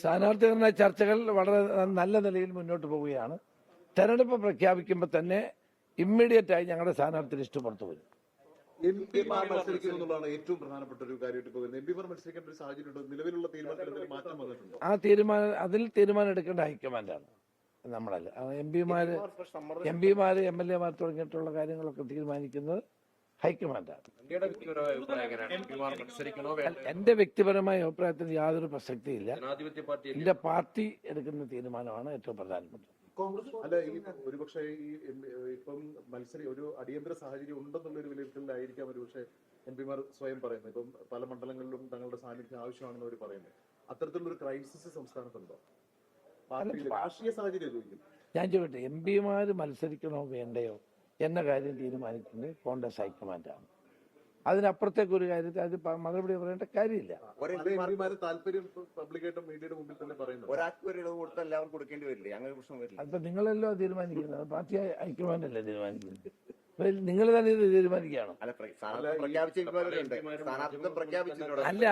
സ്ഥാനാർത്ഥി നിർണയ ചർച്ചകൾ വളരെ നല്ല നിലയിൽ മുന്നോട്ട് പോവുകയാണ്. തെരഞ്ഞെടുപ്പ് പ്രഖ്യാപിക്കുമ്പോൾ തന്നെ ഇമ്മീഡിയറ്റ് ആയി ഞങ്ങളുടെ സ്ഥാനാർത്ഥി ലിസ്റ്റ് പുറത്തു വരും. എംപിമാർ മത്സരിക്കുന്നതാണ് ഏറ്റവും പ്രധാനപ്പെട്ട ഒരു കാര്യമായിട്ട് പോകുന്നത്. എംപിമാർ മത്സരിക്കേണ്ട ഒരു സാഹചര്യം നിലവിലുള്ള തീരുമാനത്തിൽ മാറ്റം വന്നിട്ടുണ്ടോ? അതിൽ തീരുമാനം എടുക്കേണ്ട ഹൈക്കമാൻഡാണ്, നമ്മളല്ല. എംപിമാര് MLA തുടങ്ങിയിട്ടുള്ള കാര്യങ്ങളൊക്കെ തീരുമാനിക്കുന്നത് ഹൈക്കമാൻഡാണ്. എന്റെ വ്യക്തിപരമായ അഭിപ്രായത്തിന് യാതൊരു പ്രസക്തിയില്ല. എന്റെ പാർട്ടി എടുക്കുന്ന തീരുമാനമാണ് ഏറ്റവും പ്രധാനപ്പെട്ടത്. അല്ല, ഈ ഒരുപക്ഷെ ഈ ഇപ്പം ഒരു അടിയന്തര സാഹചര്യം ഉണ്ടെന്നുള്ളൊരു വിലയിരുത്തലായിരിക്കാം ഒരുപക്ഷെ എംപിമാർ സ്വയം പറയുന്നത്. ഇപ്പം പല മണ്ഡലങ്ങളിലും തങ്ങളുടെ സാന്നിധ്യം ആവശ്യമാണെന്ന് അവർ പറയുന്നത്. അത്തരത്തിലുള്ളൊരു ക്രൈസിസ് സംസ്ഥാനത്തുണ്ടോ? രാഷ്ട്രീയ സാഹചര്യം ചോദിക്കും. ഞാൻ ചോദിക്കട്ടെ, എംപിമാര് മത്സരിക്കണോ വേണ്ടയോ എന്ന കാര്യം തീരുമാനിക്കുന്നത് കോൺഗ്രസ് ഹൈക്കമാൻഡാണ്. അതിനപ്പുറത്തേക്ക് ഒരു കാര്യത്തിൽ അത് മറുപടി പറയേണ്ട കാര്യമില്ല. അതിപ്പോ നിങ്ങളല്ലോ തീരുമാനിക്കുന്നത്, പാർട്ടി ഹൈക്കമാൻഡല്ലേ തീരുമാനിക്കുന്നത്. നിങ്ങൾ തന്നെ ഇത് തീരുമാനിക്കുകയാണോ? അല്ല,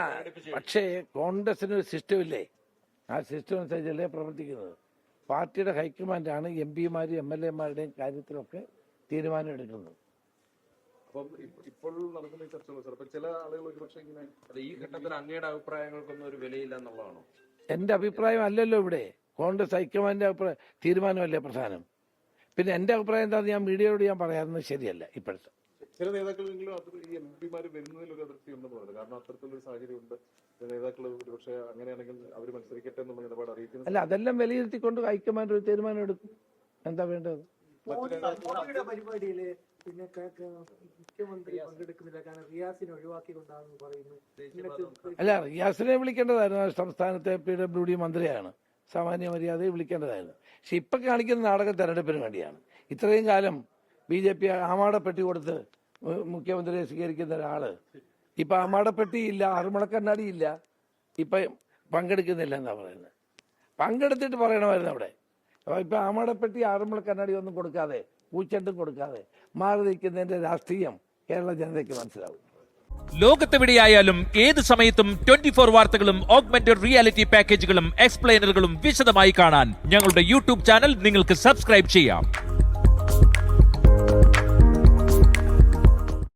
പക്ഷേ കോൺഗ്രസിന് ഒരു സിസ്റ്റം ഇല്ലേ? ആ സിസ്റ്റം അനുസരിച്ചല്ലേ പ്രവർത്തിക്കുന്നത്. പാർട്ടിയുടെ ഹൈക്കമാൻഡാണ് എംപിമാരും MLA കാര്യത്തിലൊക്കെ തീരുമാനം എടുക്കുന്നത്. അപ്പം ഇപ്പോൾ നടക്കുന്ന ചർച്ചകൾ ചില ആളുകൾ ഒരുപക്ഷെ ഇങ്ങനെ ഈ ഘട്ടത്തിൽ അങ്ങയുടെ അഭിപ്രായങ്ങൾക്കൊന്നും ഒരു വിലയില്ല എന്നുള്ളതാണോ? എന്റെ അഭിപ്രായം അല്ലല്ലോ ഇവിടെ, കോൺഗ്രസ് ഹൈക്കമാൻഡിന്റെ അഭിപ്രായം തീരുമാനമല്ലേ പ്രധാനം. പിന്നെ എന്റെ അഭിപ്രായം എന്താണെന്ന് ഞാൻ മീഡിയയോട് പറയാറുന്നത് ശരിയല്ല. ഇപ്പോഴത്തെ ചില നേതാക്കളെങ്കിലും ഈ എംപിമാർ വരുന്നതിൽ ഒരു അതിർത്തി ഉണ്ടെന്ന് പറയുന്നത്. കാരണം അത്തരത്തിലൊരു സാഹചര്യം ഉണ്ട്. നേതാക്കൾ ഒരുപക്ഷെ അങ്ങനെയാണെങ്കിൽ അവർ മത്സരിക്കട്ടെ എന്നുള്ള നിലപാട് അറിയിക്കുന്നു. അല്ല, അതെല്ലാം വിലയിരുത്തിക്കൊണ്ട് ഹൈക്കമാൻഡ് ഒരു തീരുമാനം എടുക്കും. എന്താ വേണ്ടത്? പരിപാടിയില് പിന്നെ മുഖ്യമന്ത്രി പങ്കെടുക്കുന്നില്ല, കാരണം റിയാസിനെ ഒഴിവാക്കിക്കൊണ്ടാണെന്ന് പറയുന്നു. അല്ല, റിയാസിനെ വിളിക്കേണ്ടതായിരുന്നു. സംസ്ഥാനത്തെ PWD മന്ത്രിയാണ്, സാമാന്യ മര്യാദയെ വിളിക്കേണ്ടതായിരുന്നു. പക്ഷെ ഇപ്പൊ കാണിക്കുന്ന നാടകം തെരഞ്ഞെടുപ്പിന് വേണ്ടിയാണ്. ഇത്രയും കാലം BJP ആമാടപ്പെട്ടി കൊടുത്ത് മുഖ്യമന്ത്രിയെ സ്വീകരിക്കുന്ന ഒരാള് ഇപ്പൊ ആമാടപ്പെട്ടിയില്ല, ആറുമളക്കണ്ണാടിയില്ല, ഇപ്പൊ പങ്കെടുക്കുന്നില്ല എന്നാ പറയുന്നത്. പങ്കെടുത്തിട്ട് പറയണമായിരുന്നു അവിടെ. ഇപ്പൊ ആമാടപ്പെട്ടി ആറുമളക്കണ്ണാടി ഒന്നും കൊടുക്കാതെ, പൂച്ചെണ്ടും കൊടുക്കാതെ മാറി നിൽക്കുന്നതിന്റെ രാഷ്ട്രീയം കേരള ജനതയ്ക്ക് മനസ്സിലാവും. ലോകത്തെവിടെയായാലും ഏത് സമയത്തും 24 വാർത്തകളും ഓഗ്മെന്റഡ് റിയാലിറ്റി പാക്കേജുകളും എക്സ്പ്ലെയിനറുകളും വിശദമായി കാണാൻ ഞങ്ങളുടെ YouTube ചാനൽ നിങ്ങൾക്ക് സബ്സ്ക്രൈബ് ചെയ്യാം.